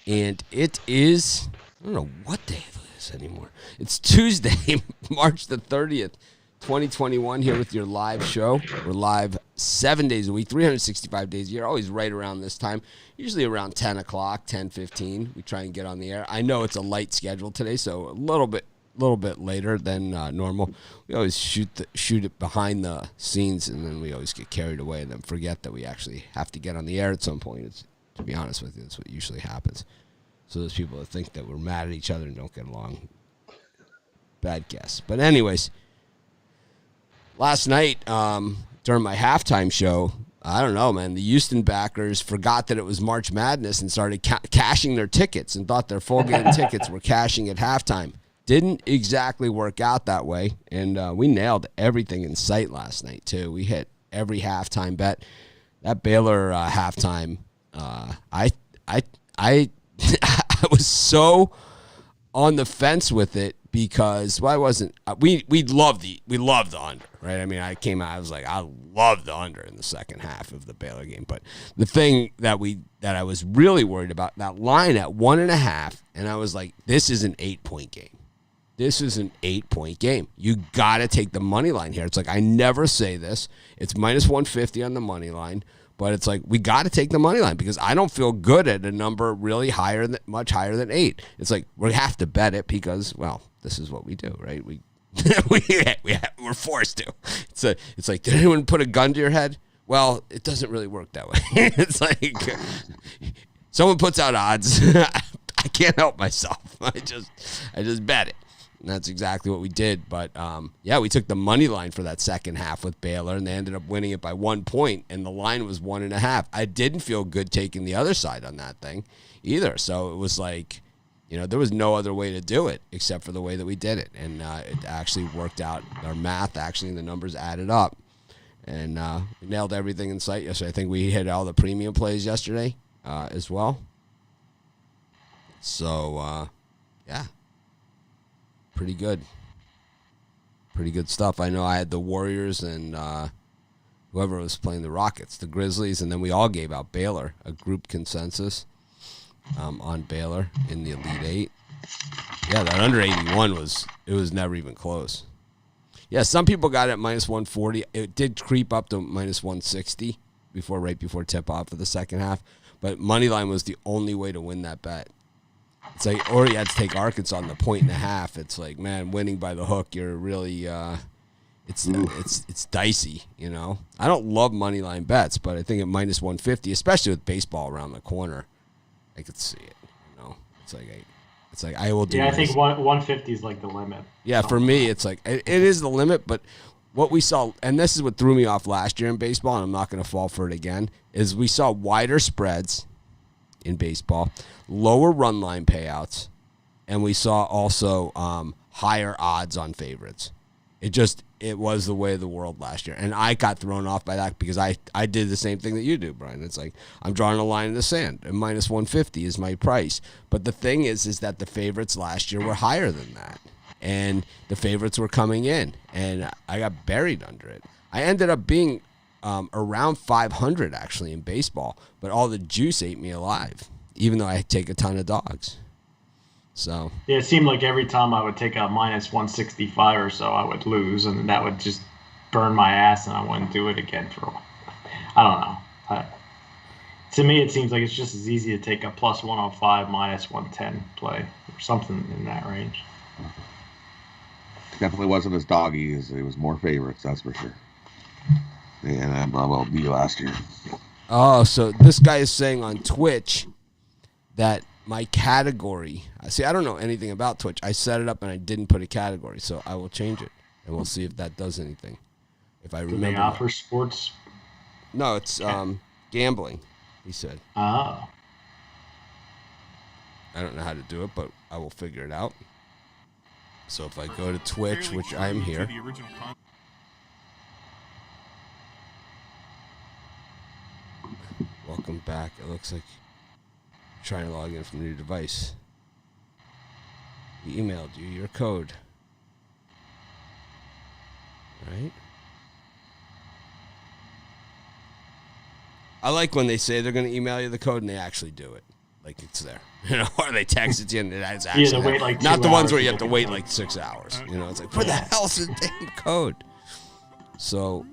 And it is, I don't know what day it is anymore. It's Tuesday, March the 30th, 2021, here with your live show. We're live 7 days a week, 365 days a year, always right around this time, usually around 10 o'clock, 10:15. We try and get on the air. I know it's a light schedule today, so a little bit later than normal. We always shoot it behind the scenes, and then we always get carried away and then forget that we actually have to get on the air at some point. To be honest with you, that's what usually happens. So those people that think that we're mad at each other and don't get along, bad guess. But anyways, last night during my halftime show, I don't know, man, the Houston backers forgot that it was March Madness and started cashing their tickets and thought their full game tickets were cashing at halftime. Didn't exactly work out that way, and we nailed everything in sight last night too. We hit every halftime bet. That Baylor halftime, I I was so on the fence with it because I wasn't. We loved the under, right? I mean, I came out. I was like, I love the under in the second half of the Baylor game. But the thing that I was really worried about, that line at 1.5, and I was like, this is an 8-point game. This is an 8-point game. You got to take the money line here. It's like, I never say this. It's minus 150 on the money line. But it's like, we got to take the money line because I don't feel good at a number really much higher than 8. It's like, we have to bet it because, well, this is what we do, right? We're forced to. It's like, did anyone put a gun to your head? Well, it doesn't really work that way. It's like, someone puts out odds. I can't help myself. I just bet it. And that's exactly what we did. But, yeah, we took the money line for that second half with Baylor, and they ended up winning it by 1 point, and the line was 1.5. I didn't feel good taking the other side on that thing either. So it was like, there was no other way to do it except for the way that we did it. And it actually worked out. Our math, actually, and the numbers added up. And we nailed everything in sight yesterday. I think we hit all the premium plays yesterday as well. So, yeah. Pretty good stuff. I know I had the Warriors and whoever was playing the Rockets, the Grizzlies, and then we all gave out Baylor, a group consensus on Baylor in the Elite Eight. Yeah, that under 81 was never even close. Yeah, some people got it at minus 140. It did creep up to minus 160 right before tip-off of the second half, but moneyline was the only way to win that bet. It's like, or you had to take Arkansas on the 1.5. It's like, man, winning by the hook, you're really, it's dicey, I don't love money line bets, but I think at minus 150, especially with baseball around the corner, I could see it. It's like I will do. Yeah, I think 150 is like the limit. Yeah, for me, it's like it is the limit. But what we saw, and this is what threw me off last year in baseball, and I'm not going to fall for it again, is we saw wider spreads in baseball, lower run line payouts, and we saw also higher odds on favorites. It was the way of the world last year, and I got thrown off by that because I did the same thing that you do, Brian. It's like, I'm drawing a line in the sand, and minus 150 is my price. But the thing is that the favorites last year were higher than that, and the favorites were coming in, and I got buried under it. I ended up being around 500 actually in baseball, but all the juice ate me alive, even though I take a ton of dogs. So yeah, it seemed like every time I would take out minus 165 or so, I would lose, and that would just burn my ass, and I wouldn't do it again for a while. I don't know. To me, it seems like it's just as easy to take a plus 105, minus 110 play or something in that range. Definitely wasn't as doggy as it was more favorites, that's for sure. And MLB last year. Oh, so this guy is saying on Twitch that my category, I don't know anything about Twitch. I set it up and I didn't put a category, so I will change it, and we'll see if that does anything. If I remember. Do they offer sports? No, it's gambling, he said. Oh. I don't know how to do it, but I will figure it out. So if I go to Twitch, which I'm here. Welcome back. It looks like you're trying to log in from your device. We emailed you your code. Right? I like when they say they're going to email you the code and they actually do it. like it's there, or they text it to you and it's actually to wait there. like not 2 the ones where hours you to have to get wait the like 6 hours. It's like, where the hell's the damn code? So,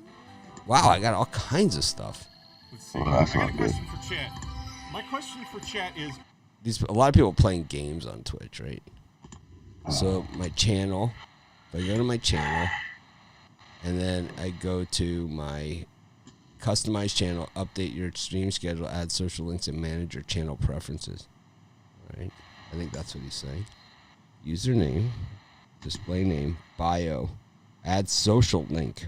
wow, I got all kinds of stuff. Let's see. Well, that's I got not a good. question for chat. My question for chat is, A lot of people playing games on Twitch, right? So my channel, if I go to my channel, and then I go to my customize channel, update your stream schedule, add social links, and manage your channel preferences. All right? I think that's what he's saying. Username, display name, bio, add social link.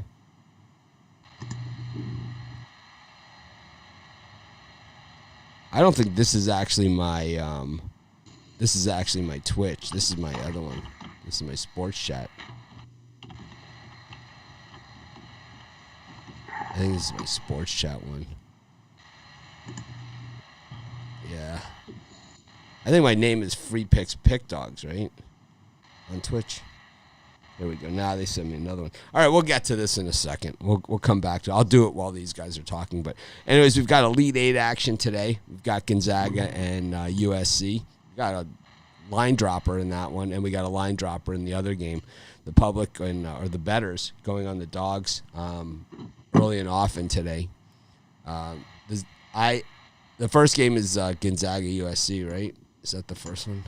I don't think this is actually my Twitch. This is my other one. This is my sports chat. I think this is my sports chat one. Yeah. I think my name is Free Picks Pick Dogs, right? On Twitch. There we go. Now they send me another one. All right, we'll get to this in a second. We'll come back to it. I'll do it while these guys are talking. But anyways, we've got Elite Eight action today. We've got Gonzaga and USC. We got a line dropper in that one, and we got a line dropper in the other game. The public and or the bettors going on the dogs early and often today. The first game is Gonzaga USC, right? Is that the first one?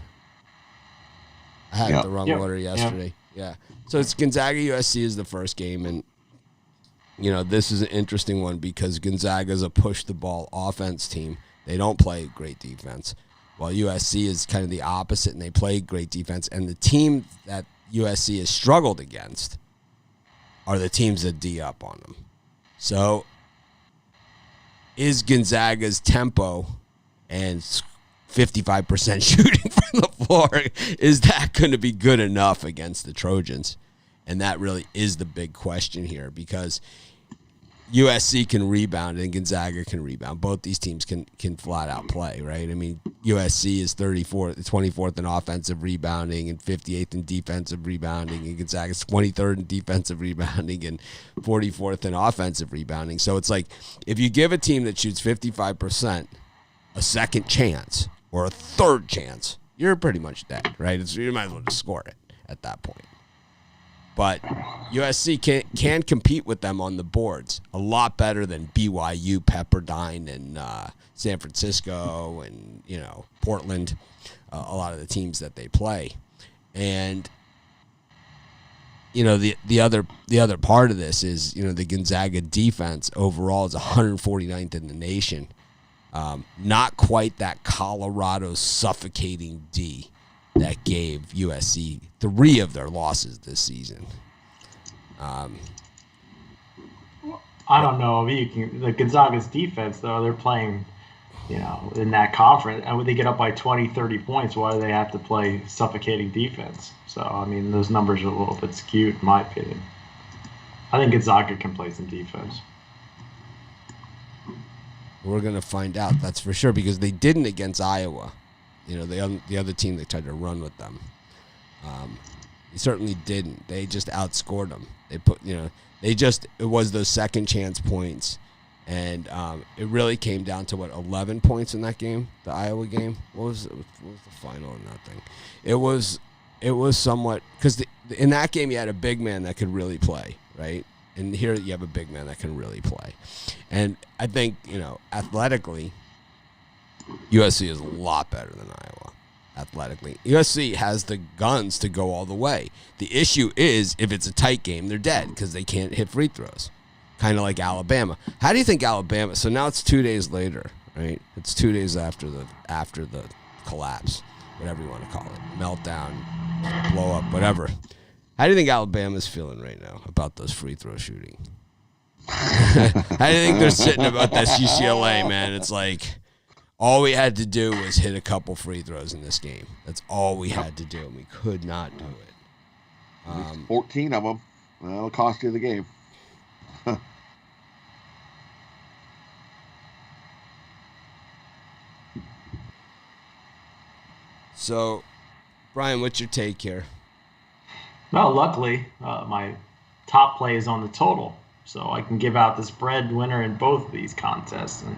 I had the wrong order yesterday. Yeah. So it's Gonzaga USC is the first game, and this is an interesting one because Gonzaga is a push the ball offense team. They don't play great defense, while USC is kind of the opposite, and they play great defense. And the team that USC has struggled against are the teams that D up on them. So is Gonzaga's tempo and 55% shooting from the floor, is that going to be good enough against the Trojans? And that really is the big question here, because USC can rebound and Gonzaga can rebound. Both these teams can flat out play, right? I mean, USC is 24th in offensive rebounding and 58th in defensive rebounding, and Gonzaga's 23rd in defensive rebounding and 44th in offensive rebounding. So it's like, if you give a team that shoots 55% a second chance or a third chance, you're pretty much dead, right? You might as well just score it at that point. But USC can compete with them on the boards a lot better than BYU, Pepperdine, and San Francisco, and Portland. A lot of the teams that they play, and the other part of this is the Gonzaga defense overall is 149th in the nation. Not quite that Colorado suffocating D that gave USC 3 of their losses this season. I don't know. Gonzaga's defense, though, they're playing, in that conference. And when they get up by 20, 30 points, why do they have to play suffocating defense? So, those numbers are a little bit skewed, in my opinion. I think Gonzaga can play some defense. We're going to find out, that's for sure, because they didn't against Iowa. The other team that tried to run with them. They certainly didn't. They just outscored them. It was those second chance points. And it really came down to 11 points in that game, the Iowa game. What was the final in that thing? It was somewhat, because in that game you had a big man that could really play, right? And here you have a big man that can really play. And I think, athletically, USC is a lot better than Iowa athletically. USC has the guns to go all the way. The issue is, if it's a tight game, they're dead because they can't hit free throws. Kind of like Alabama. How do you think Alabama? So now it's 2 days later, right? It's 2 days after the collapse, whatever you want to call it, meltdown, blow up, whatever. How do you think Alabama's feeling right now about those free throw shooting? How do you think they're sitting about this UCLA, man? It's like, all we had to do was hit a couple free throws in this game. That's all we had to do, and we could not do it. 14 of them. That'll cost you the game. So, Brian, what's your take here? Well, luckily, my top play is on the total, so I can give out the spread winner in both of these contests. And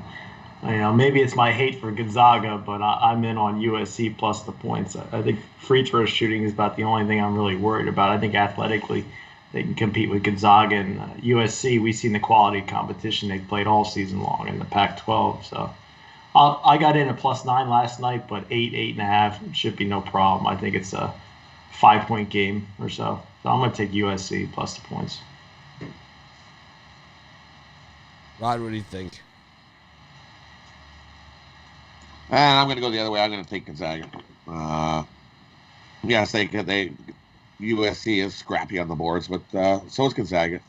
Maybe it's my hate for Gonzaga, but I'm in on USC plus the points. I think free throw shooting is about the only thing I'm really worried about. I think athletically they can compete with Gonzaga and USC. We've seen the quality competition they've played all season long in the Pac-12. So I got in at +9 last night, but 8.5 should be no problem. I think it's a 5-point game or so. So I'm going to take USC plus the points. Rod, what do you think? And I'm going to go the other way. I'm going to take Gonzaga. Yes, USC is scrappy on the boards, but so is Gonzaga.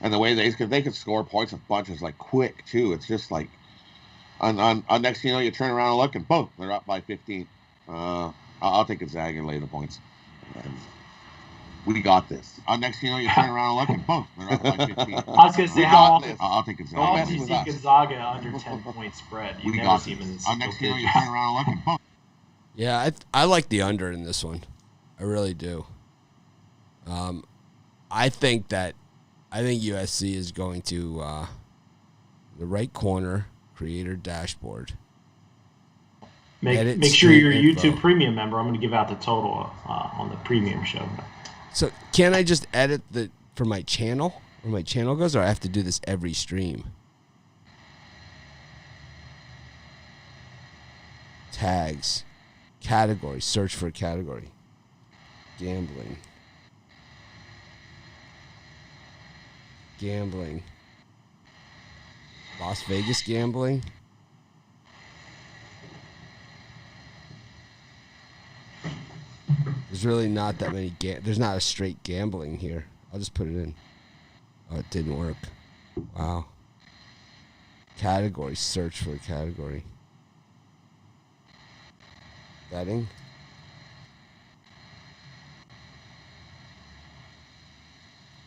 And the way they could score points of bunches like quick too. It's just like on next thing you know, you turn around and look and boom, they're up by 15. I'll take Gonzaga and lay the points. And we got this. Next thing you know, you turn around and look and boom, they're up by 15. I was going to say, how often I'll take Gonzaga. how often do you see Gonzaga under 10-point spread? You never see them in the single next thing you know, you digits. turn around and look and boom. Yeah, I like the under in this one. I really do. I think USC is going to the right corner, creator dashboard. Make sure you're a YouTube Premium member. I'm going to give out the total on the Premium show. So can I just edit for my channel where my channel goes, or I have to do this every stream? Tags, category, search for a category. Gambling. Las Vegas gambling. There's really not that many. There's not a straight gambling here. I'll just put it in. Oh, it didn't work. Wow. Category. Search for a category. Betting.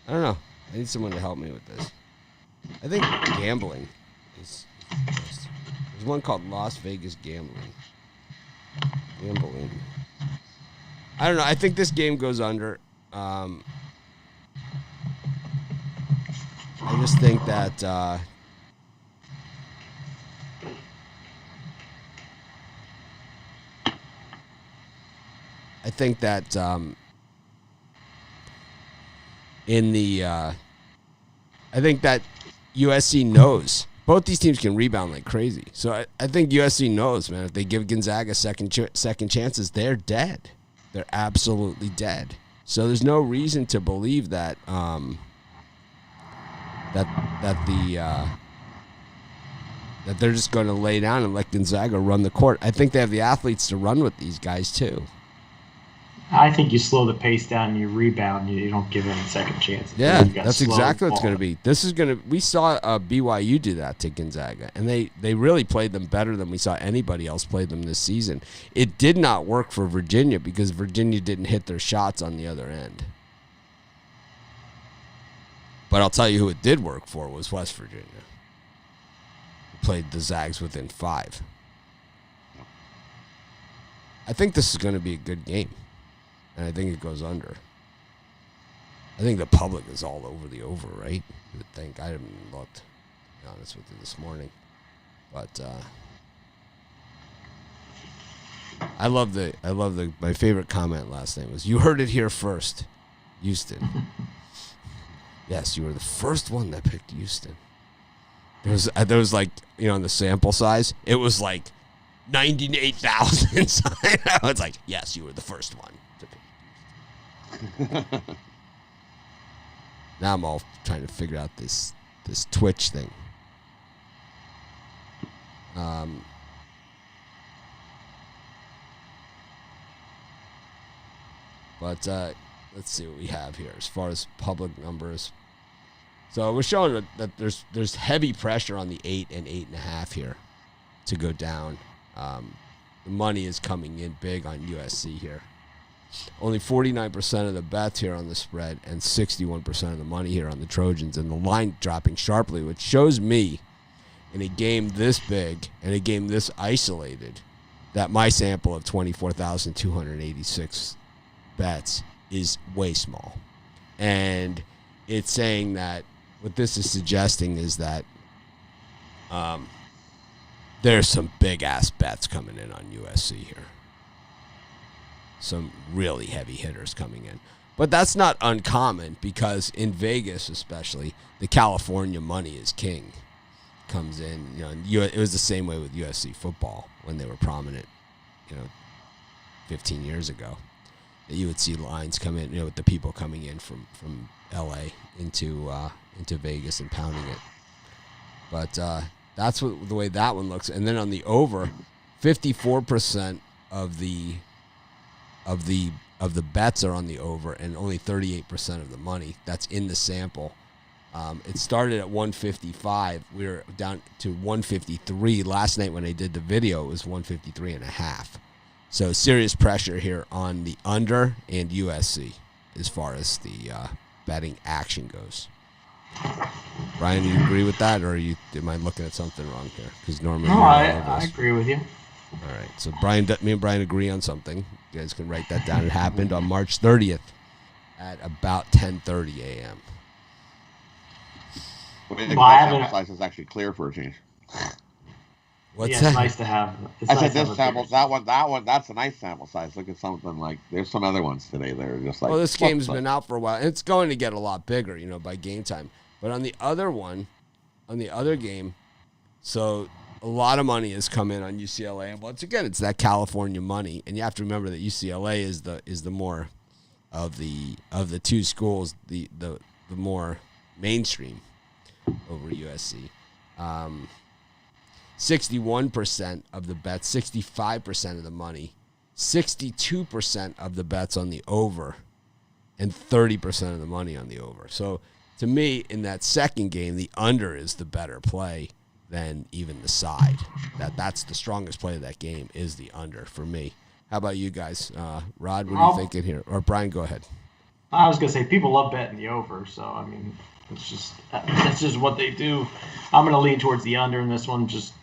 I don't know. I need someone to help me with this. I think gambling is best. There's one called Las Vegas gambling. Gambling. I don't know. I think this game goes under. I just think that I think that USC knows. Both these teams can rebound like crazy. So I think USC knows, man. If they give Gonzaga second chances, they're dead. They're absolutely dead. So there's no reason to believe that that they're just going to lay down and let Gonzaga run the court. I think they have the athletes to run with these guys too. I think you slow the pace down and you rebound. You don't give them second chances. Yeah, that's exactly what it's going to be. We saw BYU do that to Gonzaga, and they really played them better than we saw anybody else play them this season. It did not work for Virginia because Virginia didn't hit their shots on the other end. But I'll tell you who it did work for was West Virginia. Played the Zags within 5. I think this is going to be a good game. And I think it goes under. I think the public is all over the over, right? You would think. I haven't looked, to be honest with you, this morning. But my favorite comment last night was, "You heard it here first, Houston." Yes, you were the first one that picked Houston. There was like, in the sample size, it was like 98,000. I was like, yes, you were the first one to pick. Now I'm all trying to figure out this Twitch thing. But let's see what we have here as far as public numbers. So we're showing that there's heavy pressure on the 8 and 8.5 here to go down. The money is coming in big on USC here. Only 49% of the bets here on the spread and 61% of the money here on the Trojans, and the line dropping sharply, which shows me in a game this big and a game this isolated that my sample of 24,286 bets is way small. And it's saying that what this is suggesting is that there's some big ass bets coming in on USC here. Some really heavy hitters coming in. But that's not uncommon because in Vegas especially, the California money is king. Comes in, it was the same way with USC football when they were prominent, 15 years ago. That you would see lines come in, with the people coming in from LA into Vegas and pounding it. But that's the way that one looks. And then on the over, 54% of the bets are on the over, and only 38% of the money. That's in the sample. It started at 155. We were down to 153 last night when I did the video. It was 153.5. So serious pressure here on the under and USC as far as the betting action goes. Brian, do you agree with that, or am I looking at something wrong here? Because normally, I agree with you. All right, so me and Brian agree on something. You guys can write that down. It happened on March 30th at about 10:30 a.m. Well, I haven't. Size is actually clear for a change. What's that? It's nice to have. I said this sample, that one, that's a nice sample size. Look at something like, there's some other ones today that are just like. Well, this game's been out for a while, and it's going to get a lot bigger, by game time. But on the other game, so a lot of money has come in on UCLA, and once again, it's that California money, and you have to remember that UCLA is the more of the two schools, the more mainstream over USC. 61% of the bets, 65% of the money, 62% of the bets on the over, and 30% of the money on the over. So to me, in that second game, the under is the better play than even the side. That's the strongest play of that game is the under for me. How about you guys? Rod, what are you thinking here? Or Brian, go ahead. I was going to say, people love betting the over, so, I mean, that's just what they do. I'm going to lean towards the under in this one, just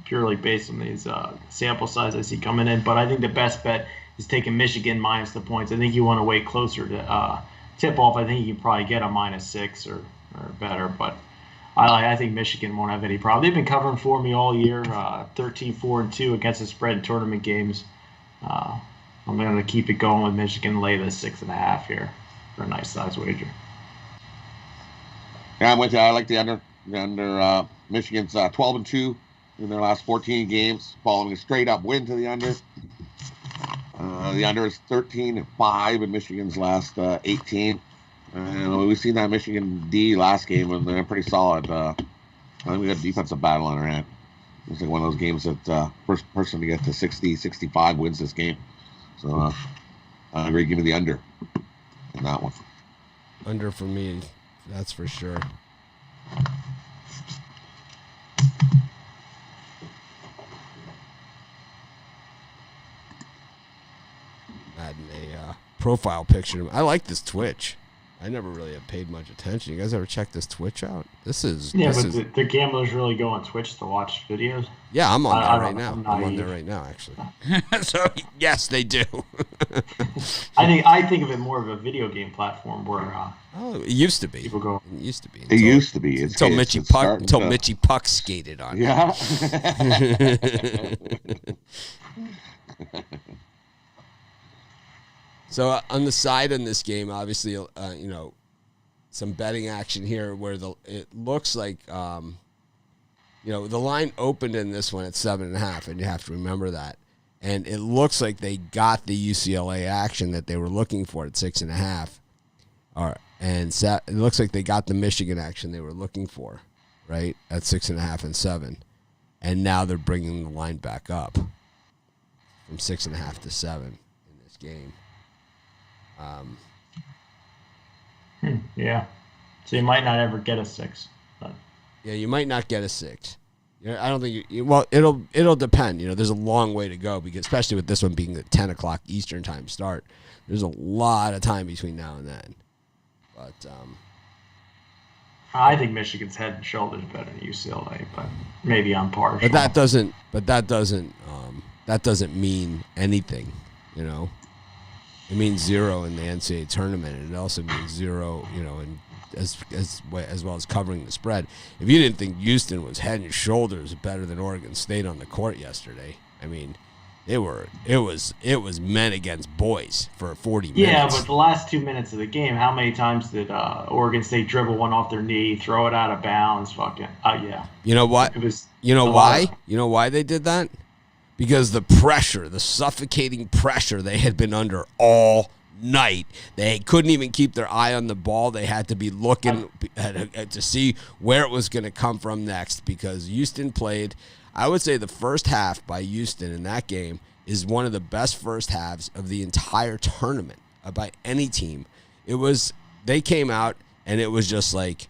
purely based on these sample size I see coming in. But I think the best bet is taking Michigan minus the points. I think you want to wait closer to tip-off. I think you can probably get a -6 or better, but I think Michigan won't have any problem. They've been covering for me all year, 13-4-2 against the spread in tournament games. I'm going to keep it going with Michigan, lay the 6.5 here for a nice size wager. Yeah, I'm with you. I like the under. Michigan's 12-2 in their last 14 games, following a straight-up win to the under. The under is 13-5 in Michigan's last 18. And we've seen that Michigan D last game, and they're pretty solid. I think we got a defensive battle on our hand. It's like one of those games that first person to get to 60, 65 wins this game. So I agree. Give me the under in that one. Under for me, that's for sure. Adding a profile picture. I like this Twitch. I never really have paid much attention. You guys ever check this Twitch out? The gamblers really go on Twitch to watch videos. Yeah, I'm on there right now. I'm on there right now, actually. So yes, they do. I think of it more of a video game platform where. It used to be. People go. It used to be. Until Mitchie Puck skated on. Yeah. So on the side in this game, obviously, some betting action here where it looks like, the line opened in this one at 7.5, and you have to remember that. And it looks like they got the UCLA action that they were looking for at 6.5. It looks like they got the Michigan action they were looking for, right, at 6.5 and 7. And now they're bringing the line back up from 6.5 to 7 in this game. Yeah. So you might not ever get a 6. But. Yeah, you might not get a 6. I don't think it'll depend. There's a long way to go because especially with this one being the 10 o'clock Eastern time start, there's a lot of time between now and then. But I think Michigan's head and shoulders better than UCLA, but maybe I'm partial. But that doesn't mean anything. It means 0 in the NCAA tournament, and it also means 0, in as well as covering the spread. If you didn't think Houston was head and shoulders better than Oregon State on the court yesterday, I mean, it was men against boys for 40 minutes. Yeah, but the last 2 minutes of the game, how many times did Oregon State dribble one off their knee, throw it out of bounds? Fucking, yeah. You know what? It was. You know why? You know why they did that? Because the pressure, the suffocating pressure they had been under all night. They couldn't even keep their eye on the ball. They had to be looking to see where it was going to come from next, because Houston played, I would say the first half by Houston in that game is one of the best first halves of the entire tournament by any team. They came out and it was just like,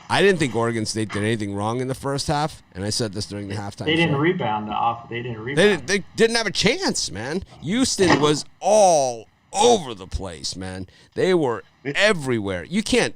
I didn't think Oregon State did anything wrong in the first half, and I said this during the halftime. They didn't rebound. They didn't rebound. They didn't have a chance, man. Houston was all over the place, man. They were everywhere. You can't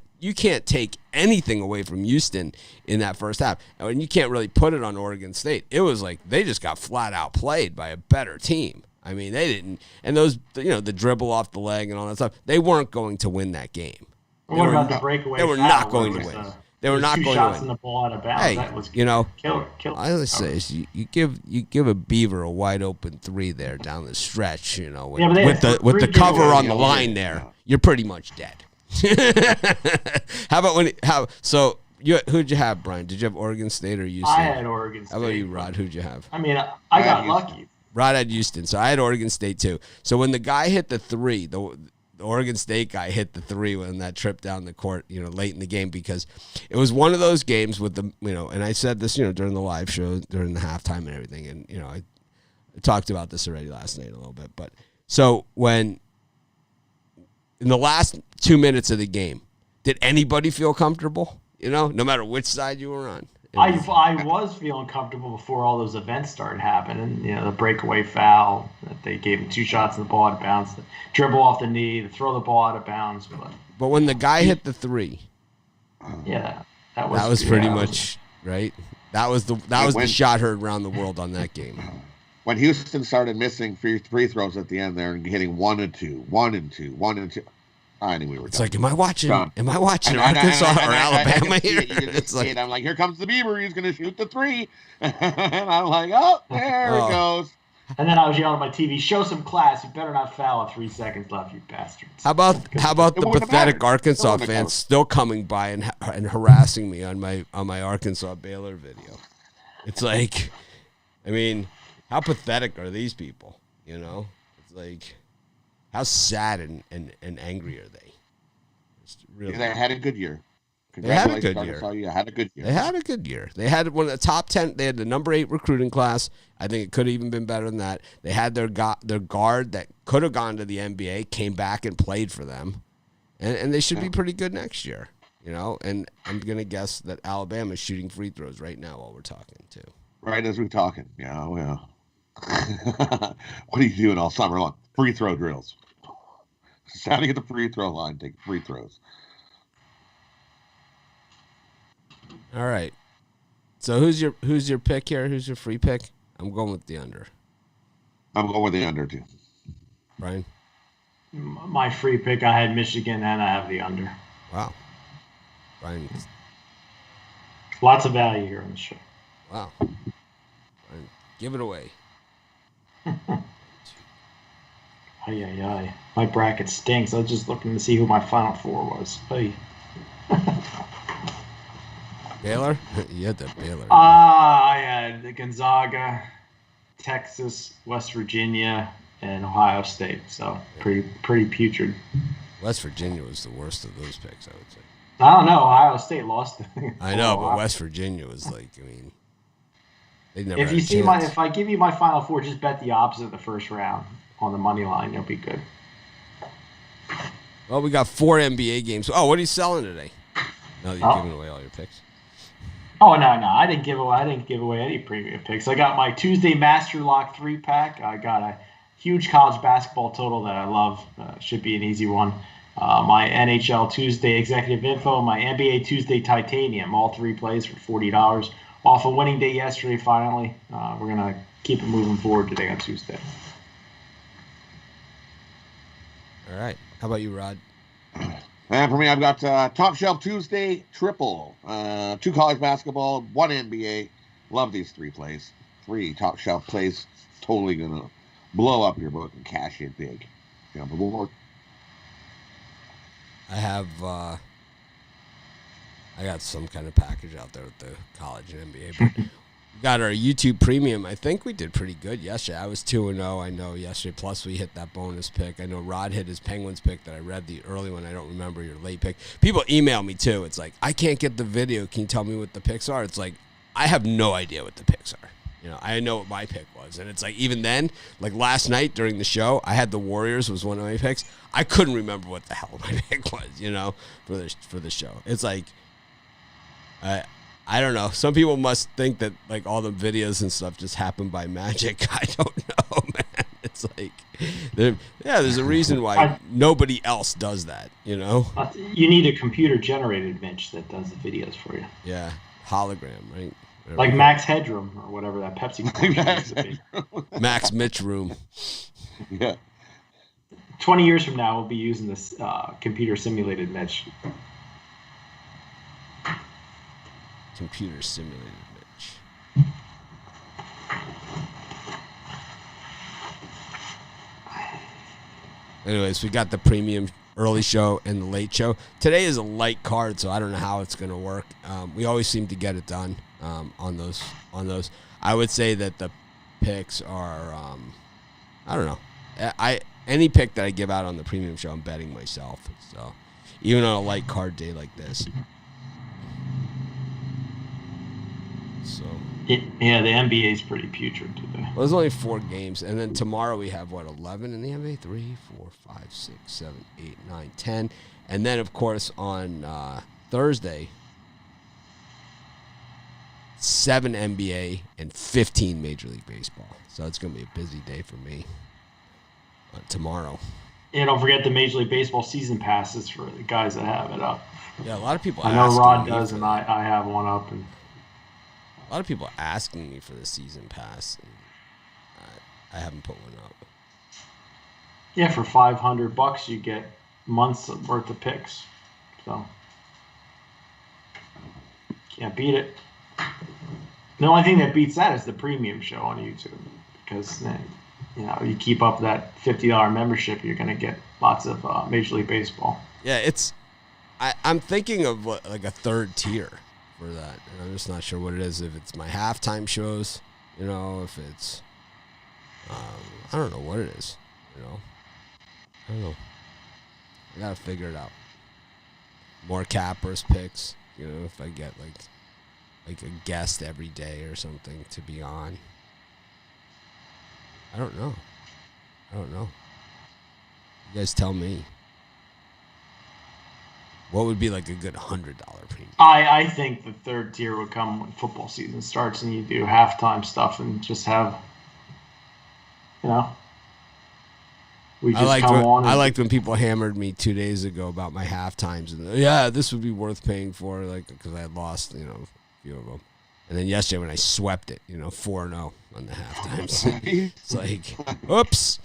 take anything away from Houston in that first half, and you can't really put it on Oregon State. It was like they just got flat out played by a better team. I mean, they didn't, and those, the dribble off the leg and all that stuff. They weren't going to win that game. What about the breakaway? They were not going to win. They were not going to win. Shots in the ball out of bounds. Hey, that was killer. I always say is you give a Beaver a wide open three there down the stretch, with the cover on the line there, you're pretty much dead. Who'd you have, Brian? Did you have Oregon State or UCLA? I had Oregon State. How about you, Rod? Who'd you have? I mean, I got lucky. Rod had Houston, so I had Oregon State too. So when the guy hit the three, the Oregon State guy hit the three when that trip down the court, late in the game, because it was one of those games with the, and I said this, during the live show, during the halftime and everything. And, I talked about this already last night a little bit, but so when in the last 2 minutes of the game, did anybody feel comfortable? No matter which side you were on. I was feeling comfortable before all those events started happening. The breakaway foul that they gave him 2 shots in the ball out of bounds, the dribble off the knee, the throw the ball out of bounds. But when the guy hit the three, yeah, that was pretty much right. That was the shot heard around the world on that game. When Houston started missing free throws at the end there and hitting 1 and 2, 1 and 2, 1 and 2. I knew we were. It's like, am I watching Arkansas or Alabama here? It's like, I'm like, here comes the Beaver. He's going to shoot the 3, and I'm like, oh, there it goes. And then I was yelling at my TV, show some class. You better not foul with 3 seconds left, you bastards. How about the pathetic Arkansas fans still coming by and harassing me on my Arkansas Baylor video? It's like, I mean, how pathetic are these people? It's like, how sad and angry are they? Really, they had a good year. They had a good year. They had a good year. They had one of the top 10. They had the number 8 recruiting class. I think it could have even been better than that. They had their guard that could have gone to the NBA, came back and played for them, and they should be pretty good next year. And I'm gonna guess that Alabama's shooting free throws right now while we're talking too. Right as we're talking, yeah. What are you doing all summer long? Free throw drills. Standing at the free throw line, taking free throws. All right. So who's your pick here? Who's your free pick? I'm going with the under. I'm going with the under too. Brian? My free pick, I had Michigan and I have the under. Wow. Brian. Lots of value here on the show. Wow. Brian, give it away. Ay. My bracket stinks. I was just looking to see who my Final Four was. Hey. Baylor? You had the Baylor. I had the Gonzaga, Texas, West Virginia, and Ohio State. So pretty putrid. West Virginia was the worst of those picks, I would say. I don't know. Ohio State lost. I know, but West Virginia was like, I mean, they never. If I give you my Final Four, just bet the opposite of the first round on the money line. You'll be good. Well, we got 4 NBA games. Oh, what are you selling today? No, you're giving away all your picks. Oh no! I didn't give away any premium picks. I got my Tuesday Master Lock 3-pack. I got a huge college basketball total that I love. Should be an easy one. My NHL Tuesday Executive Info, my NBA Tuesday Titanium, all 3 plays for $40. Off a winning day yesterday. Finally, we're gonna keep it moving forward today on Tuesday. All right. How about you, Rod? And for me, I've got Top Shelf Tuesday triple. 2 college basketball, 1 NBA. Love these 3 plays. 3 top shelf plays. Totally going to blow up your book and cash in big. Jump aboard. I got some kind of package out there with the college and NBA, but we got our YouTube premium. I think we did pretty good yesterday. I was 2-0. I know yesterday. Plus we hit that bonus pick. I know Rod hit his Penguins pick that I read the early one. I don't remember your late pick. People email me too. It's like, I can't get the video. Can you tell me what the picks are? It's like, I have no idea what the picks are. You know, I know what my pick was. And it's like, even then, like last night during the show, I had the Warriors was one of my picks. I couldn't remember what the hell my pick was, you know, for the show. It's like, I don't know. Some people must think that like all the videos and stuff just happen by magic. I don't know, man. It's like, there's a reason why nobody else does that, you know? You need a computer-generated Mitch that does the videos for you. Yeah, hologram, right? Whatever. Like Max Headroom or whatever that Pepsi commercial used to be. Max Mitch Room. Yeah. 20 years from now, we'll be using this computer-simulated Mitch. Computer simulated Mitch. Anyways, we got the premium early show and the late show. Today is a light card, so I don't know how it's going to work. We always seem to get it done on those. I would say that the picks are, I don't know. Any pick that I give out on the premium show, I'm betting myself. So even on a light card day like this. So yeah, the NBA is pretty putrid today. Well, there's only 4 games, and then tomorrow we have 11 in the NBA? 3, 4, 5, 6, 7, 8, 9, 10, and then of course on Thursday, 7 NBA and 15 Major League Baseball. So it's gonna be a busy day for me tomorrow. Yeah, don't forget the Major League Baseball season passes for the guys that have it up. Yeah, a lot of people. I know Rod does, and I have one up. And a lot of people asking me for the season pass, and I haven't put one up. Yeah, for $500 you get months worth of picks, so can't beat it. The only thing that beats that is the premium show on YouTube, because then, you know, you keep up that $50 membership, you're going to get lots of Major League Baseball. Yeah, I'm thinking of like a third tier for that. And I'm just not sure what it is. If it's my halftime shows, you know, if it's, I don't know what it is, you know. I don't know. I got to figure it out. More cappers picks, you know, if I get like a guest every day or something to be on. I don't know. You guys tell me. What would be like a good $100 premium? I think the third tier would come when football season starts and you do halftime stuff and just have, you know, we just I liked when people hammered me 2 days ago about my halftimes and yeah, this would be worth paying for, like, because I had lost, you know, a few of them. And then yesterday when I swept it, you know, 4-0 on the halftimes, it's like, oops,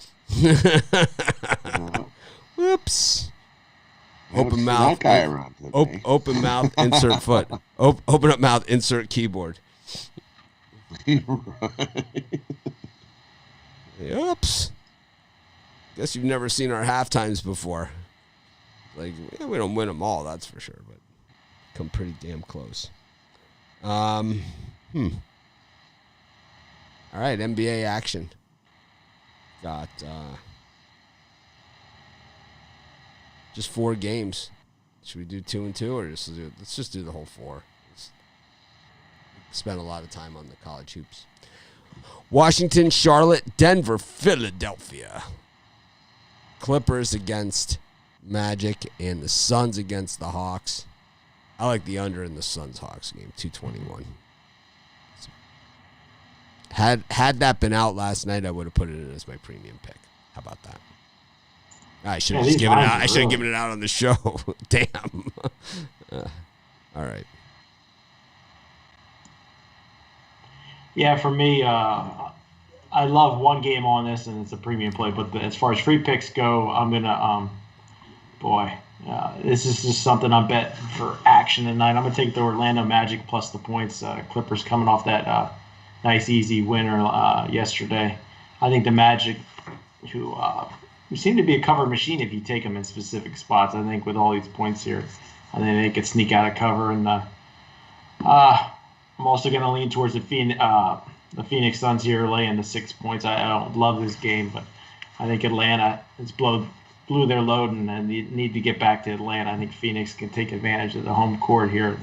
whoops. Open mouth. Open mouth. Insert foot. Open up mouth. Insert keyboard. Oops. Guess you've never seen our halftimes before. Like, yeah, we don't win them all, that's for sure, but come pretty damn close. All right, NBA action. Got just 4 games. Should we do 2 and 2, or let's just do the whole 4? Spend a lot of time on the college hoops. Washington, Charlotte, Denver, Philadelphia. Clippers against Magic, and the Suns against the Hawks. I like the under in the Suns-Hawks game, 221. Had that been out last night, I would have put it in as my premium pick. How about that? I should have given it out. I should have given it out on the show. Damn. All right. Yeah, for me, I love one game on this, and it's a premium play. But as far as free picks go, I'm gonna boy, this is just something I'm betting for action tonight. I'm going to take the Orlando Magic plus the points. Clippers coming off that nice, easy winner yesterday. I think the Magic, who seem to be a cover machine if you take them in specific spots. I think with all these points here, I think they could sneak out of cover. And I'm also going to lean towards the Phoenix Suns here, laying the 6 points. I don't love this game, but I think Atlanta has blew their load and they need to get back to Atlanta. I think Phoenix can take advantage of the home court here and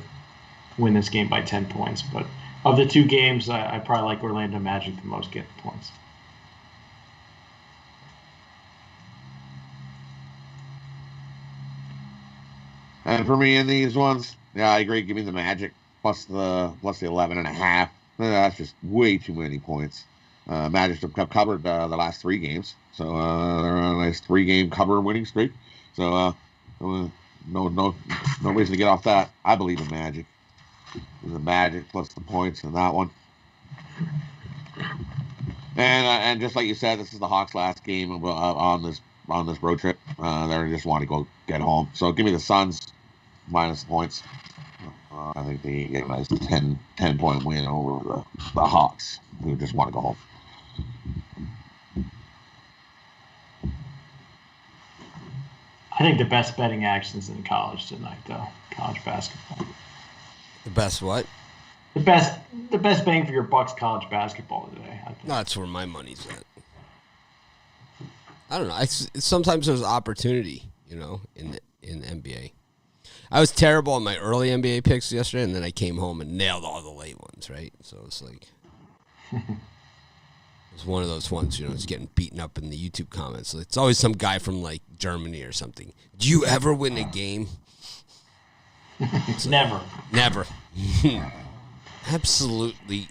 win this game by 10 points. But of the two games, I probably like Orlando Magic the most getting points. And for me in these ones, yeah, I agree. Give me the Magic plus the 11.5. That's just way too many points. Magic have covered the last 3 games, so they're on a nice 3-game cover winning streak. So no reason to get off that. I believe in Magic. The Magic plus the points in that one. And just like you said, this is the Hawks' last game on this road trip. They just want to go get home. So give me the Suns minus points. I think they get a nice 10-point win over the Hawks, who just want to go home. I think the best betting actions in college tonight, though. College basketball. The best what? The best bang for your buck's college basketball today. I think. No, that's where my money's at. I don't know. Sometimes there's opportunity, in NBA. I was terrible on my early NBA picks yesterday, and then I came home and nailed all the late ones, right? So it's like it's one of those ones, it's getting beaten up in the YouTube comments. It's always some guy from like Germany or something. Do you ever win a game? Never. Never. Absolutely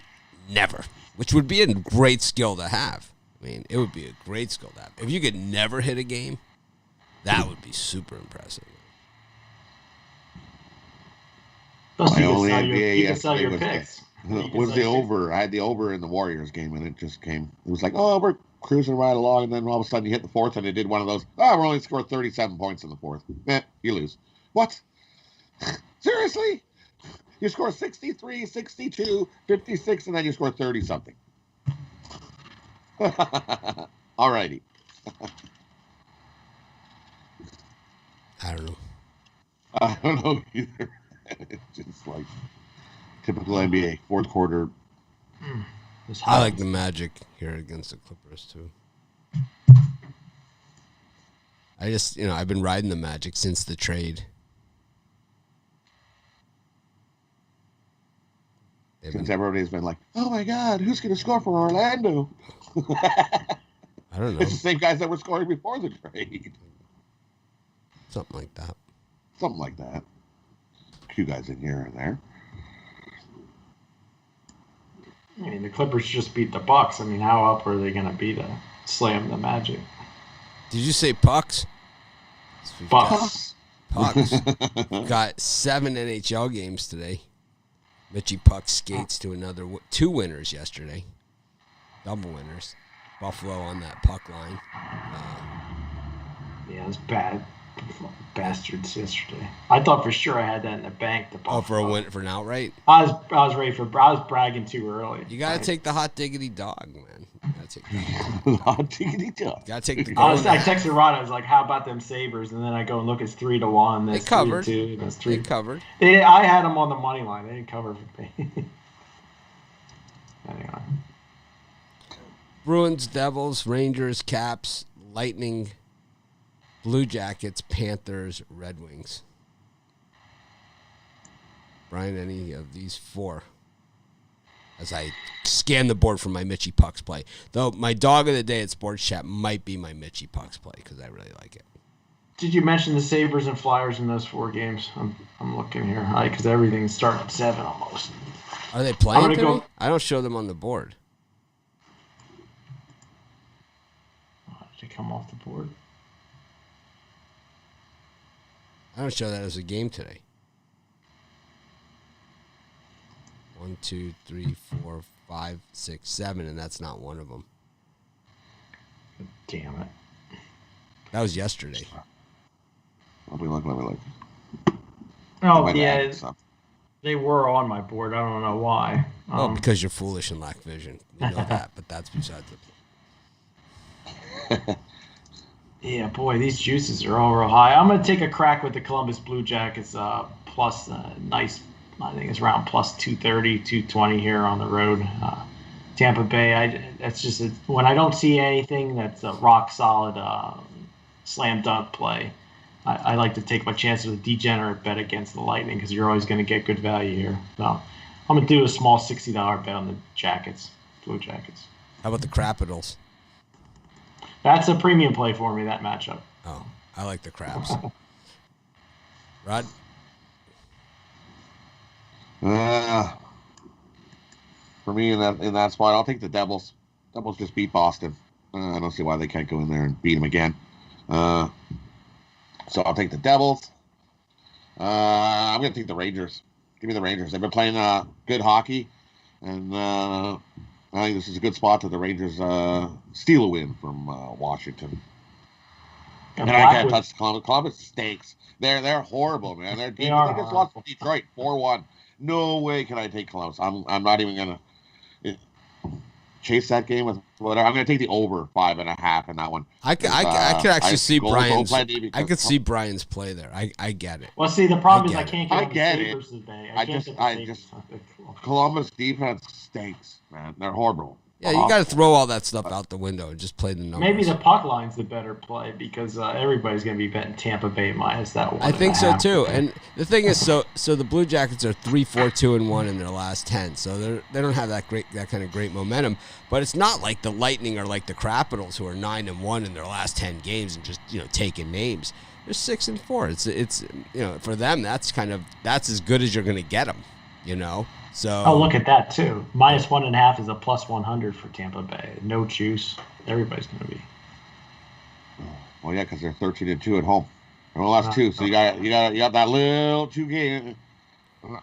never. Which would be a great skill to have. I mean, it would be a great skill to have. If you could never hit a game, that would be super impressive. My only NBA yesterday was the over. I had the over in the Warriors game, and it just came. It was like, we're cruising right along, and then all of a sudden you hit the fourth, and it did one of those. We're only scored 37 points in the fourth. You lose. What? Seriously? You score 63, 62, 56, and then you score 30-something. All righty. I don't know. I don't know either. It's just like typical NBA fourth quarter. I like the Magic here against the Clippers too. I just, I've been riding the Magic since the trade. Since everybody's been like, oh my God, who's going to score for Orlando? I don't know. It's the same guys that were scoring before the trade. Something like that. Something like that. A few guys in here and there. I mean, the Clippers just beat the Bucks. I mean, how up are they going to be to slam the Magic? Did you say Pucks? Bucks. Pucks. Got 7 NHL games today. Mitchie Puck skates to 2 winners yesterday. Double winners. Buffalo on that puck line. Yeah, it was bad. Bastards yesterday. I thought for sure I had that in the bank. For a win, for an outright. I was ready for. I was bragging too early. You gotta take the hot diggity dog, man. You gotta take the hot diggity dog. Gotta take the. I texted Rod. I was like, "How about them Sabres?" And then I go and look. It's 3-1. That's they covered. 3-2. That's 3. They covered. I had them on the money line. They didn't cover for me. Anyway. Bruins, Devils, Rangers, Caps, Lightning, Blue Jackets, Panthers, Red Wings. Brian, any of these 4? As I scan the board for my Mitchie Pucks play. Though my dog of the day at Sports Chat might be my Mitchie Pucks play because I really like it. Did you mention the Sabres and Flyers in those 4 games? I'm looking here. Because everything's starting at 7 almost. Are they playing today? I don't show them on the board. Did they come off the board? I don't show that as a game today. 1, 2, 3, 4, 5, 6, 7, and that's not one of them. Damn it. That was yesterday. Let me look. Oh, Might yeah. add some. They were on my board. I don't know why. Well, because you're foolish and lack vision. We know that, but that's besides the point. Yeah, boy, these juices are all real high. I'm going to take a crack with the Columbus Blue Jackets plus nice, I think it's around plus 230, 220 here on the road. Tampa Bay, that's just when I don't see anything that's a rock solid slam dunk play, I like to take my chances with a degenerate bet against the Lightning because you're always going to get good value here. So I'm going to do a small $60 bet on the Jackets, Blue Jackets. How about the Capitals? That's a premium play for me, that matchup. Oh, I like the Crabs. Rod? For me in that spot, I'll take the Devils. Devils just beat Boston. I don't see why they can't go in there and beat them again. So I'll take the Devils. I'm going to take the Rangers. Give me the Rangers. They've been playing good hockey, and I think this is a good spot that the Rangers steal a win from Washington. And I can't touch Columbus. Columbus stinks. They're horrible, man. They just lost to Detroit 4-1. No way can I take Columbus. I'm not even going to chase that game with whatever. I'm going to take the over 5.5 in that one. I could actually see Brian's. I could see Brian's play there. I get it. Well, see, the problem is I can't get the Sabres today. I just Columbus defense stinks, man. They're horrible. Yeah, you got to throw all that stuff out the window and just play the numbers. Maybe the puck line's the better play because everybody's going to be betting Tampa Bay minus that one. I think so too. And the thing is, so the Blue Jackets are 3-4-2-1 in their last 10, so they don't have that kind of great momentum. But it's not like the Lightning are like the Capitals who are 9-1 in their last 10 games and just taking names. They're 6-4. It's for them that's as good as you're going to get them. So look at that too. Minus 1.5 is a plus 100 for Tampa Bay. No juice. Everybody's going to be. Well, yeah, because they're 13-2 at home. They only lost 2, so you got that little 2 game.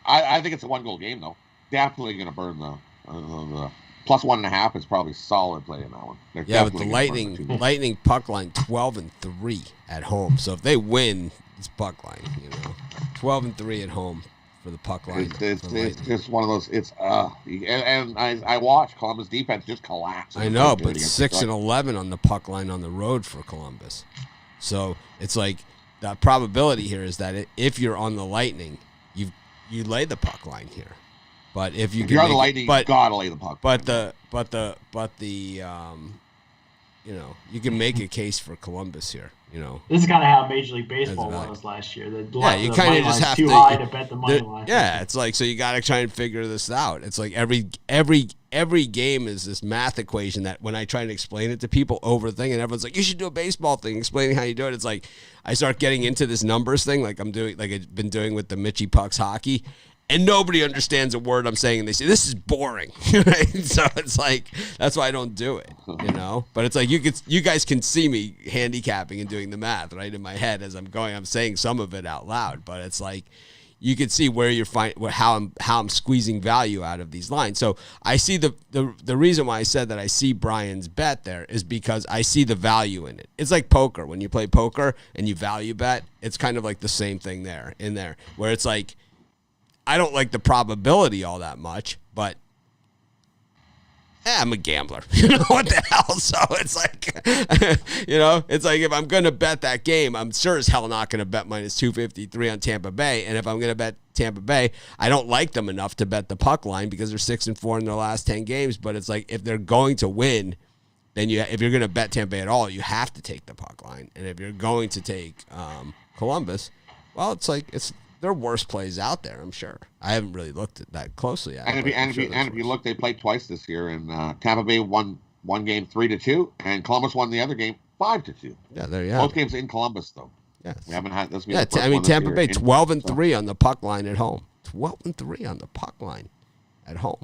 I think it's a 1-goal game though. Definitely going to burn the plus 1.5 is probably solid play in that one. Yeah, but the Lightning puck line 12-3 at home. So if they win, it's puck line. 12-3 at home. For the puck line. It's just one of those. And I watch Columbus defense just collapse. I know, but 6-11 on the puck line on the road for Columbus. So it's like the probability here is that if you're on the Lightning, you lay the puck line here. But if you're on the Lightning, you gotta lay the puck. But you can make a case for Columbus here. This is kind of how Major League Baseball was last year. You kind of just have too high to bet the money line. Yeah, it's like so you got to try and figure this out. It's like every game is this math equation that when I try to explain it to people over thing, and everyone's like, you should do a baseball thing, explaining how you do it. It's like I start getting into this numbers thing, like I've been doing with the Mitchie Pucks hockey. And nobody understands a word I'm saying, and they say, this is boring. Right? So it's like, that's why I don't do it, But it's like, you guys can see me handicapping and doing the math, right, in my head as I'm going. I'm saying some of it out loud, but it's like, you can see where how I'm squeezing value out of these lines. So I see the reason why I said that I see Brian's bet there is because I see the value in it. It's like poker. When you play poker and you value bet, it's kind of like the same thing in there, where it's like, I don't like the probability all that much, but I'm a gambler. What the hell? So it's like, it's like if I'm going to bet that game, I'm sure as hell not going to bet minus 253 on Tampa Bay. And if I'm going to bet Tampa Bay, I don't like them enough to bet the puck line because they're 6-4 in their last 10 games. But it's like if they're going to win, then if you're going to bet Tampa Bay at all, you have to take the puck line. And if you're going to take Columbus, well, it's like there are worse plays out there, I'm sure. I haven't really looked at that closely. And if you look, they played twice this year, and Tampa Bay won one game 3-2, and Columbus won the other game 5-2. Yeah, there you have both games in Columbus, though. Yes. We haven't had this. Tampa Bay 12-3 on the puck line at home. 12-3 on the puck line at home.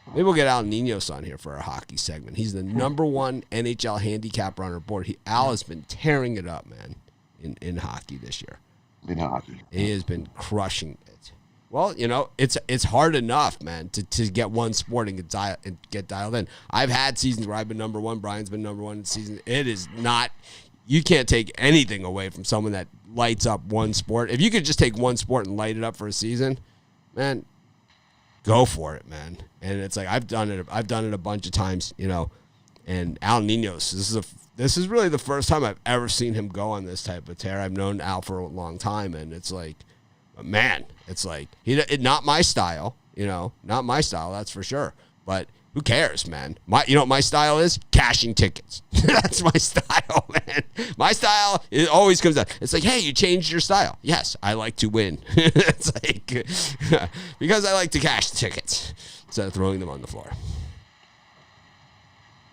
Maybe we'll get Al Ninos on here for our hockey segment. He's the number 1 NHL handicapper on our board. Al has been tearing it up, man, in hockey this year. In hockey. He has been crushing it. Well, it's hard enough, man, to get one sport and get dialed in. I've had seasons where I've been number 1. Brian's been number 1 in season. It is not. You can't take anything away from someone that lights up one sport. If you could just take one sport and light it up for a season, man, go for it, man. And it's like I've done it a bunch of times, you know. And Al Ninos, this is really the first time I've ever seen him go on this type of tear. I've known Al for a long time, and it's like, man, it's like not my style, you know, not my style, that's for sure. But who cares, man? You know what my style is? Cashing tickets. That's my style, man. My style, it always comes out. It's like, hey, you changed your style. Yes, I like to win. It's like, because I like to cash tickets instead of throwing them on the floor.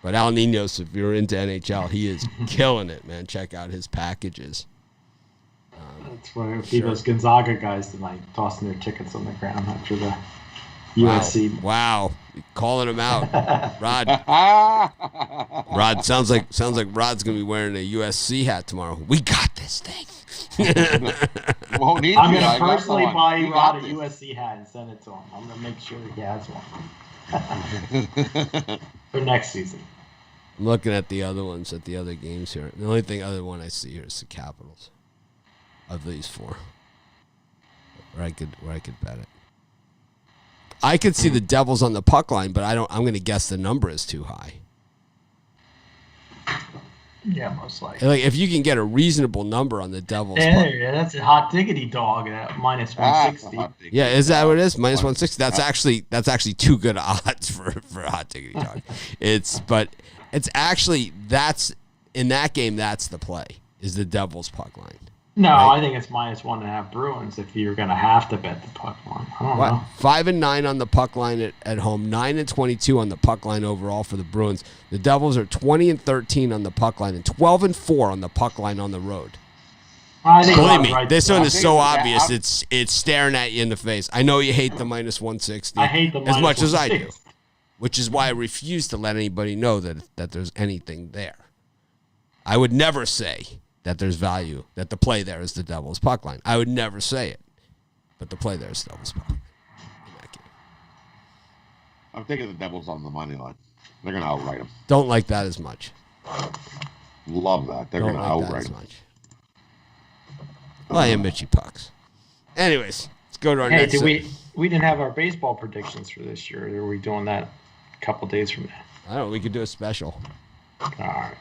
But Al Ninos, if you're into NHL, he is killing it, man. Check out his packages. That's why I see those Gonzaga guys tonight tossing their tickets on the ground after the USC. Wow. Calling him out. Rod sounds like Rod's gonna be wearing a USC hat tomorrow. We got this thing. I'm gonna personally buy Rod a USC hat and send it to him. I'm gonna make sure he has one. For next season. I'm looking at the other ones, at the other games here. The only other one I see here is the Capitals of these four. Where I could bet it. I could see the Devils on the puck line, but I'm going to guess the number is too high. Yeah, most likely. Like if you can get a reasonable number on the Devils. Yeah, that's a hot diggity dog at minus 160. Yeah, is that what it is? Minus 160. That's actually too good odds for a hot diggity dog. It's actually in that game that's the play is the Devils puck line. No, right? I think it's minus 1.5 Bruins if you're going to have to bet the puck line. I don't know. 5-9 on the puck line at home, 9-22 on the puck line overall for the Bruins. The Devils are 20-13 on the puck line and 12-4 on the puck line on the road. Believe me, this one is so obvious. It's staring at you in the face. I know you hate the minus 160. I hate the minus as much as I do, 160. which is why I refuse to let anybody know that there's anything there. I would never say that there's value, that the play there is the Devils puck line. I would never say it, but the play there is the Devils puck line in that game. I'm taking the Devils on the money line. They're going to outright them. Don't like that as much. Love that. They're going to outright them. Well, I am Mitchy Pucks. Anyways, let's go to our next. We didn't have our baseball predictions for this year. Are we doing that a couple days from now? I don't know. We could do a special. All right.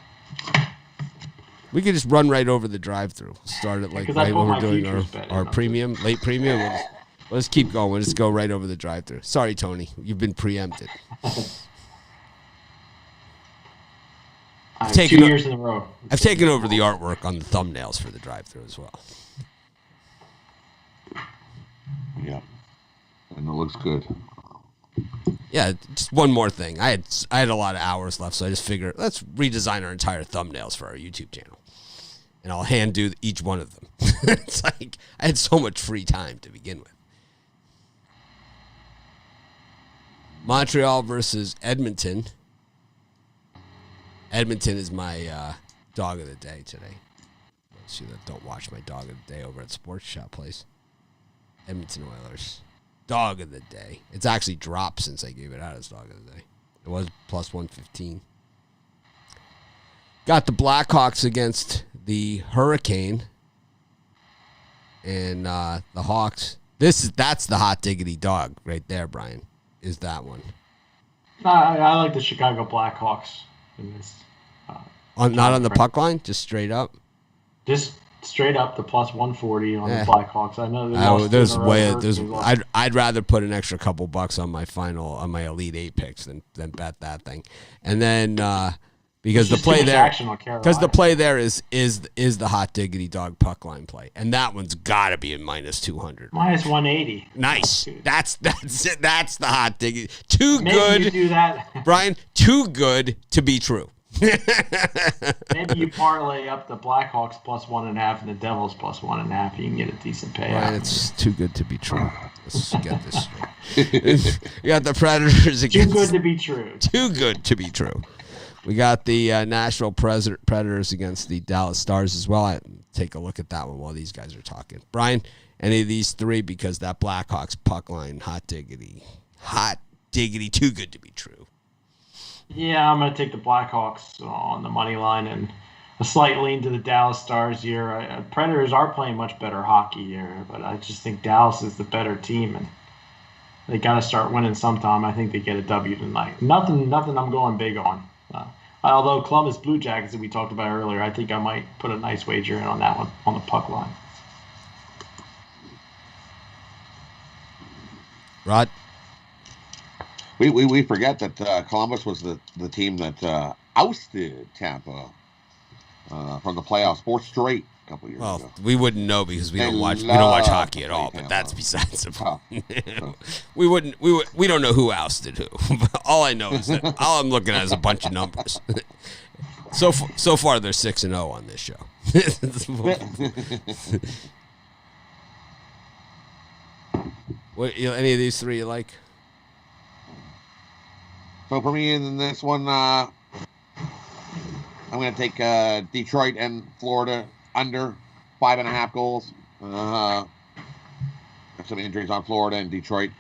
We could just run right over the drive-through. Start it like right when we're doing our premium, late premium. Let's keep going. We'll just go right over the drive-through. Sorry, Tony. You've been preempted. I've 2 years in a row. I've taken over the artwork on the thumbnails for the drive-through as well. Yeah. And it looks good. Yeah, just one more thing. I had a lot of hours left, so I just figured let's redesign our entire thumbnails for our YouTube channel. And I'll hand do each one of them. It's like I had so much free time to begin with. Montreal versus Edmonton. Edmonton is my dog of the day today. Those that don't watch my dog of the day over at Sports Shop Place. Edmonton Oilers. Dog of the day. It's actually dropped since I gave it out as dog of the day. It was plus 115. Got the Blackhawks against the Hurricane. And the Hawks. That's the hot diggity dog right there, Brian. Is that one. I like the Chicago Blackhawks in this. Not on the puck line? Just straight up? Just straight up the plus 140 on the Blackhawks. I know I'd rather put an extra couple bucks on my Elite Eight picks than bet that thing. And then because the play there is the hot diggity dog puck line play, and that one's got to be in minus 200. Minus 180. Nice. That's it. That's the hot diggity. Too Maybe good. You do that, Brian. Too good to be true. Maybe you parlay up the Blackhawks plus 1.5 and the Devils plus 1.5. You can get a decent payout. Right, it's too good to be true. Let's get this straight. You got the Predators against. Too good to be true. Too good to be true. We got the Nashville Predators against the Dallas Stars as well. I take a look at that one while these guys are talking. Brian, any of these three? Because that Blackhawks puck line, hot diggity, too good to be true. Yeah, I'm going to take the Blackhawks on the money line, and a slight lean to the Dallas Stars here. Predators are playing much better hockey here, but I just think Dallas is the better team, and they got to start winning sometime. I think they get a W tonight. Nothing I'm going big on. Although Columbus Blue Jackets that we talked about earlier, I think I might put a nice wager in on that one on the puck line. Rod? We forget that Columbus was the team that ousted Tampa from the playoffs 4 straight a couple years ago. We wouldn't know because we don't watch hockey at all. But that's besides the point. We don't know who ousted who. All I know is that all I'm looking at is a bunch of numbers. So far they're 6-0 on this show. Any of these three you like? So for me in this one, I'm going to take Detroit and Florida under 5.5 goals. Some injuries on Florida and Detroit.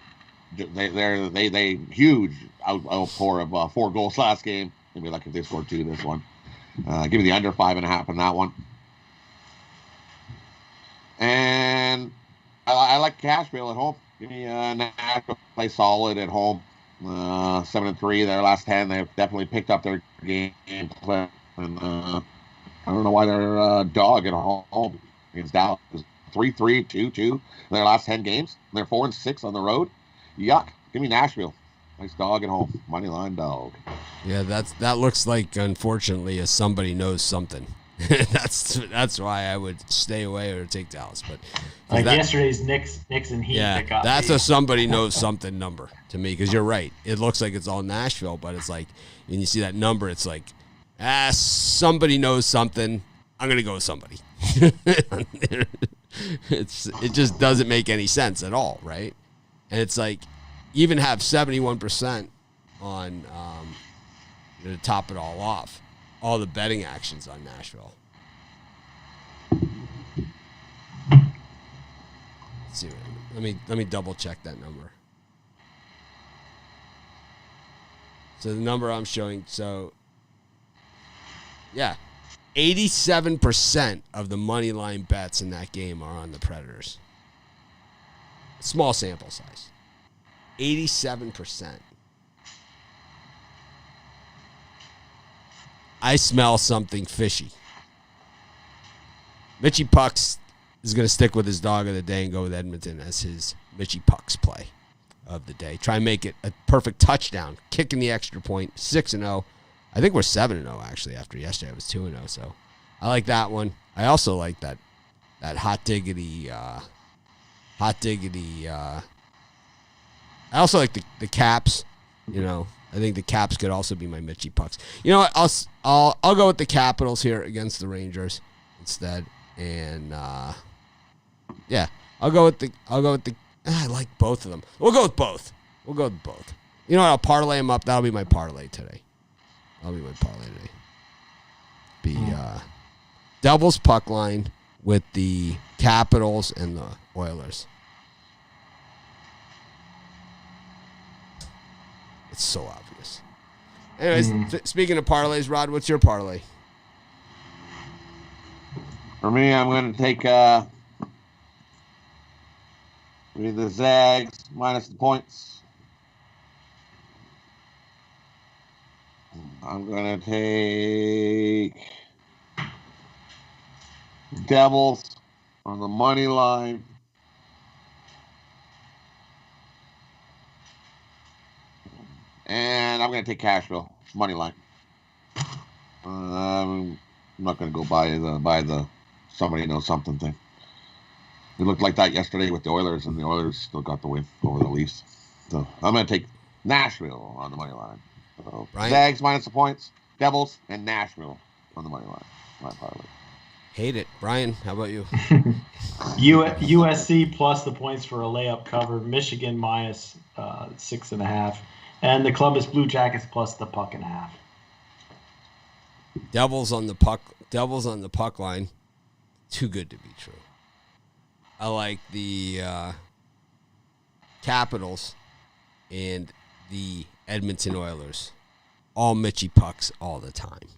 They huge outpour of 4 goals last game. Maybe like if they scored 2 this one. Give me the under 5.5 on that one. And I like Cashville at home. Give me Nashville play solid at home. 7-3 their last 10. They've definitely picked up their game play. And I don't know why they're a dog at home against Dallas. 3-3, 2-2 in their last 10 games. They're 4-6 on the road. Yuck. Give me Nashville. Nice dog at home. Money line dog. Yeah, that looks like, unfortunately, a somebody knows something. that's why I would stay away or take Dallas. But like yesterday's Knicks and Heat. Yeah, that's a somebody knows something number to me, because you're right. It looks like it's all Nashville, but it's like, when you see that number, it's like, somebody knows something. I'm gonna go with somebody. It just doesn't make any sense at all, right? And it's like, you even have 71% on to top it all off. All the betting actions on Nashville. Let's see. Let me double check that number. So the number I'm showing, yeah, 87% of the money line bets in that game are on the Predators. Small sample size. 87%. I smell something fishy. Mitchie Pucks is going to stick with his dog of the day and go with Edmonton as his Mitchie Pucks play of the day. Try and make it a perfect touchdown. Kicking the extra point. 6-0. I think we're 7-0 actually after yesterday. I was 2-0. So I like that one. I also like that hot diggity. I also like the Caps. You know, I think the Caps could also be my Mitchie Pucks. You know what? I'll go with the Capitals here against the Rangers instead, and yeah, I'll go with the. I like both of them. We'll go with both. You know what? I'll parlay them up. That'll be my parlay today. Be Devils puck line with the Capitals and the Oilers. It's so obvious. Anyways, speaking of parlays, Rod, what's your parlay? For me, I'm going to take the Zags minus the points. I'm going to take Devils on the money line. And I'm going to take Cashville money line. I'm not going to go buy the somebody knows something thing. It looked like that yesterday with the Oilers, and the Oilers still got the win over the Leafs. So I'm going to take Nashville on the money line. So Zags minus the points, Devils, and Nashville on the money line. My parlay. Hate it. Brian, how about you? USC plus the points for a layup cover. Michigan minus 6.5. And the Columbus Blue Jackets plus the puck and a half. Devils on the puck line. Too good to be true. I like the Capitals and the Edmonton Oilers. All Mitchie Pucks all the time.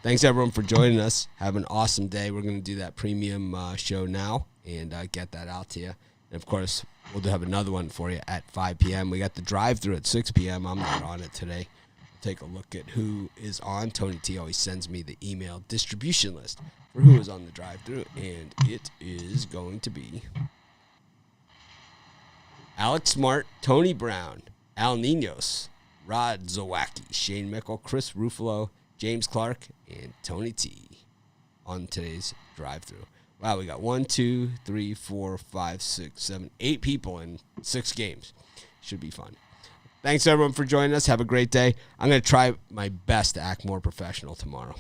Thanks, everyone, for joining us. Have an awesome day. We're going to do that premium show now and get that out to you. And, of course, we'll have another one for you at 5 p.m. We got the drive-through at 6 p.m. I'm not on it today. We'll take a look at who is on. Tony T always sends me the email distribution list for who is on the drive-through, and it is going to be Alex Smart, Tony Brown, Al Ninos, Rod Zawacki, Shane Mickle, Chris Ruffalo, James Clark, and Tony T on today's drive-through. Wow, we got 1, 2, 3, 4, 5, 6, 7, 8 people in 6 games. Should be fun. Thanks, everyone, for joining us. Have a great day. I'm going to try my best to act more professional tomorrow.